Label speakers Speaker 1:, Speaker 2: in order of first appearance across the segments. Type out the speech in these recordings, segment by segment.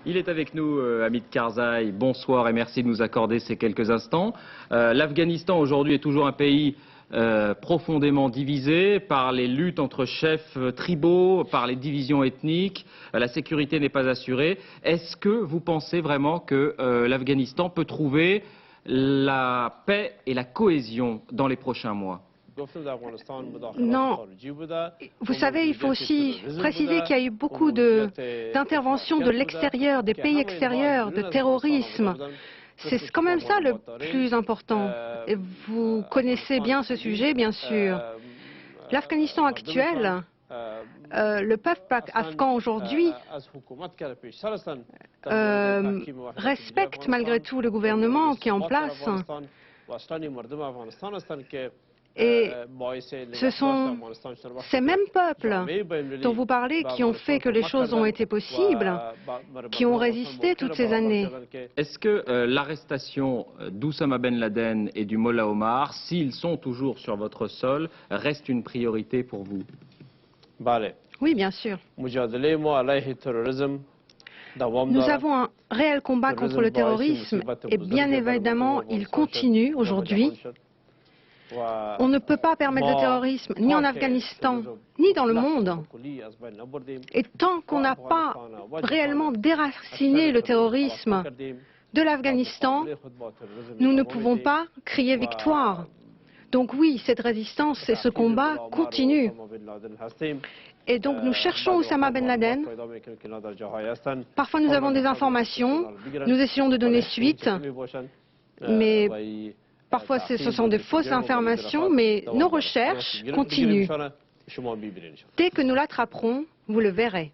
Speaker 1: Il est avec nous, Hamid Karzai. Bonsoir et merci de nous accorder ces quelques instants. L'Afghanistan aujourd'hui est toujours un pays profondément divisé par les luttes entre chefs tribaux, par les divisions ethniques. La sécurité n'est pas assurée. Est-ce que vous pensez vraiment que l'Afghanistan peut trouver la paix et la cohésion dans les prochains mois ?
Speaker 2: Non. Vous savez, il faut aussi préciser qu'il y a eu beaucoup d'interventions de l'extérieur, des pays extérieurs, de terrorisme. C'est quand même ça le plus important. Et vous connaissez bien ce sujet, bien sûr. L'Afghanistan actuel, le peuple afghan aujourd'hui respecte malgré tout le gouvernement qui est en place. Et ce sont ces mêmes peuples dont vous parlez qui ont fait que les choses ont été possibles, qui ont résisté toutes ces années.
Speaker 1: Est-ce que l'arrestation d'Oussama Ben Laden et du Mollah Omar, s'ils sont toujours sur votre sol, reste une priorité pour vous?
Speaker 2: Oui, bien sûr. Nous avons un réel combat contre le terrorisme et bien évidemment, il continue aujourd'hui. On ne peut pas permettre le terrorisme, ni en Afghanistan, ni dans le monde. Et tant qu'on n'a pas réellement déraciné le terrorisme de l'Afghanistan, nous ne pouvons pas crier victoire. Donc oui, cette résistance et ce combat continuent. Et donc nous cherchons Oussama Ben Laden. Parfois nous avons des informations, nous essayons de donner suite, mais parfois, ce sont des fausses informations, mais nos recherches continuent. Dès que nous l'attraperons, vous le verrez.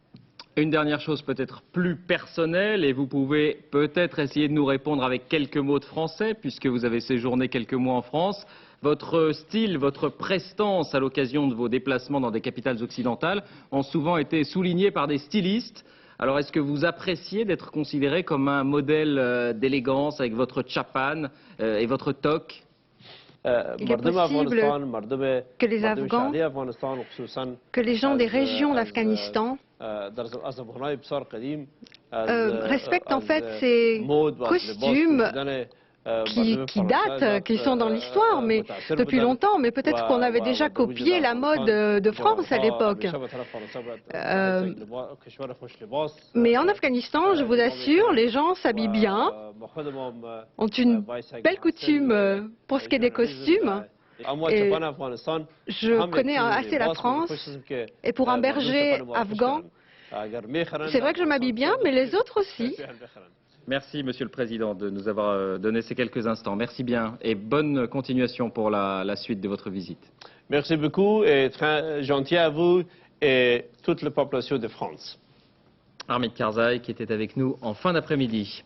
Speaker 1: Une dernière chose peut-être plus personnelle, et vous pouvez peut-être essayer de nous répondre avec quelques mots de français, puisque vous avez séjourné quelques mois en France. Votre style, votre prestance à l'occasion de vos déplacements dans des capitales occidentales ont souvent été soulignés par des stylistes. Alors, est-ce que vous appréciez d'être considéré comme un modèle d'élégance avec votre tchapan et votre toque?
Speaker 2: Il est possible que les Afghans, que les gens des régions d'Afghanistan respectent en fait ces costumes qui datent, qui sont dans l'histoire, mais depuis longtemps, mais peut-être qu'on avait déjà copié la mode de France à l'époque. Mais en Afghanistan, je vous assure, les gens s'habillent bien, ont une belle coutume pour ce qui est des costumes. Et je connais assez la France, et pour un berger afghan, c'est vrai que je m'habille bien, mais les autres aussi.
Speaker 1: Merci, Monsieur le Président, de nous avoir donné ces quelques instants. Merci bien et bonne continuation pour la suite de votre visite.
Speaker 3: Merci beaucoup et très gentil à vous et toute la population de France.
Speaker 1: Hamid Karzai qui était avec nous en fin d'après-midi.